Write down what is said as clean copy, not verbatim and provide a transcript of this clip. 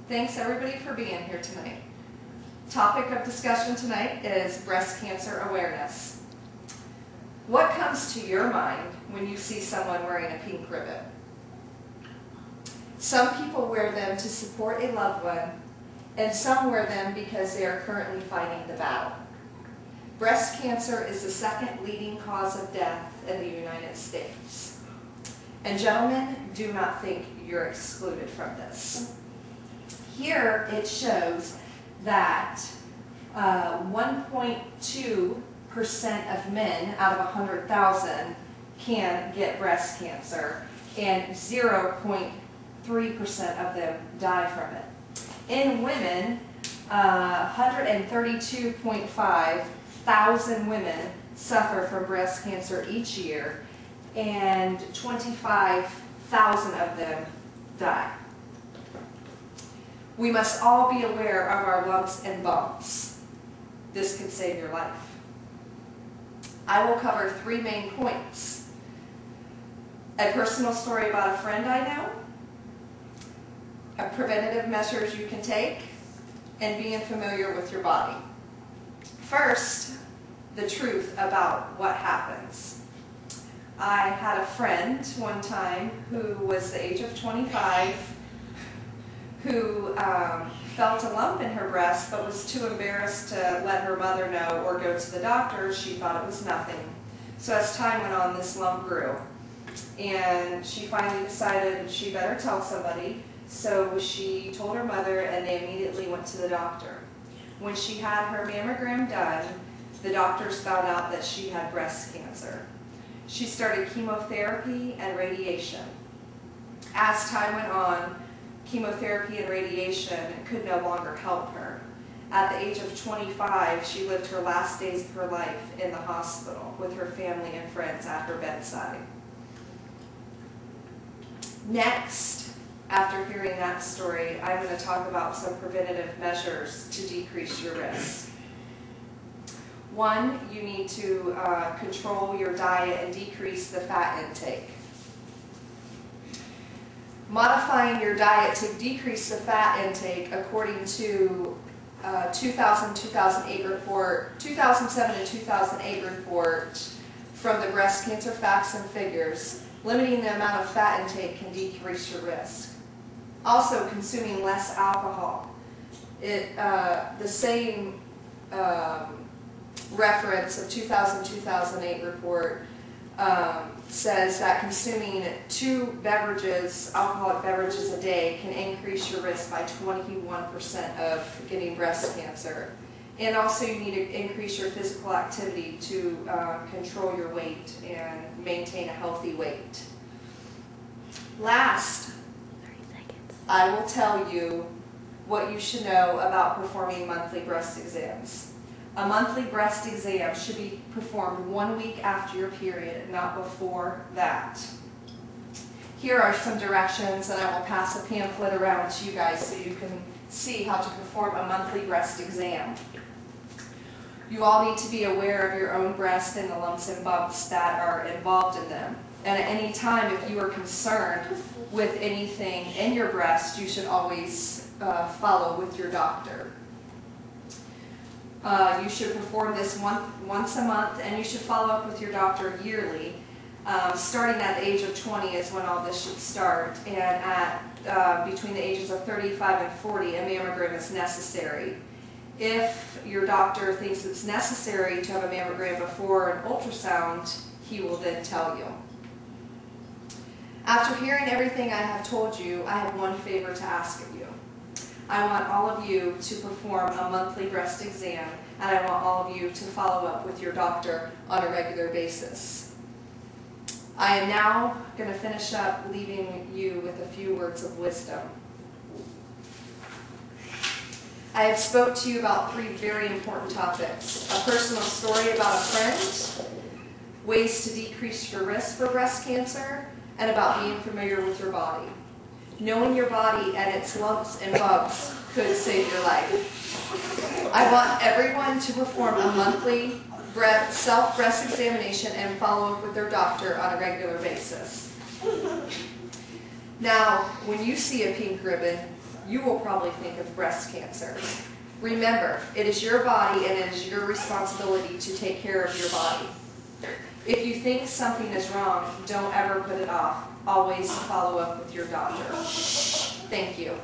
Thanks everybody for being here tonight. Topic of discussion tonight is breast cancer awareness. What comes to your mind when you see someone wearing a pink ribbon? Some people wear them to support a loved one, and some wear them because they are currently fighting the battle. Breast cancer is the second leading cause of death in the United States. And gentlemen, do not think you're excluded from this. Here it shows that 1.2% of men out of 100,000 can get breast cancer, and 0.3% of them die from it. In women, 132.5 thousand women suffer from breast cancer each year, and 25,000 of them die. We must all be aware of our lumps and bumps. This can save your life. I will cover 3 main points: a personal story about a friend I know, preventative measures you can take, and being familiar with your body. First, the truth about what happens. I had a friend one time who was the age of 25 who felt a lump in her breast but was too embarrassed to let her mother know or go to the doctor. She thought it was nothing. So as time went on, this lump grew. And she finally decided she better tell somebody. So she told her mother, and they immediately went to the doctor. When she had her mammogram done, the doctors found out that she had breast cancer. She started chemotherapy and radiation. As time went on, chemotherapy and radiation could no longer help her. At the age of 25, she lived her last days of her life in the hospital with her family and friends at her bedside. Next, after hearing that story, I'm going to talk about some preventative measures to decrease your risk. 1, you need to control your diet and decrease the fat intake. Modifying your diet to decrease the fat intake, according to 2007 and 2008 report from the Breast Cancer Facts and Figures, limiting the amount of fat intake can decrease your risk. Also, consuming less alcohol. The same reference of 2008 report says that consuming 2 alcoholic beverages a day can increase your risk by 21% of getting breast cancer. And also you need to increase your physical activity to control your weight and maintain a healthy weight. Last, I will tell you what you should know about performing monthly breast exams. A monthly breast exam should be performed 1 week after your period, not before that. Here are some directions, and I will pass a pamphlet around to you guys so you can see how to perform a monthly breast exam. You all need to be aware of your own breast and the lumps and bumps that are involved in them. And at any time, if you are concerned with anything in your breast, you should always follow with your doctor. You should perform this once a month, and you should follow up with your doctor yearly. Starting at the age of 20 is when all this should start, and at between the ages of 35 and 40, a mammogram is necessary. If your doctor thinks it's necessary to have a mammogram before an ultrasound, he will then tell you. After hearing everything I have told you, I have one favor to ask of you. I want all of you to perform a monthly breast exam, and I want all of you to follow up with your doctor on a regular basis. I am now going to finish up leaving you with a few words of wisdom. I have spoke to you about 3 very important topics: a personal story about a friend, ways to decrease your risk for breast cancer, and about being familiar with your body. Knowing your body and its lumps and bumps could save your life. I want everyone to perform a monthly self-breast examination and follow up with their doctor on a regular basis. Now, when you see a pink ribbon, you will probably think of breast cancer. Remember, it is your body and it is your responsibility to take care of your body. If you think something is wrong, don't ever put it off. Always follow up with your doctor. Thank you.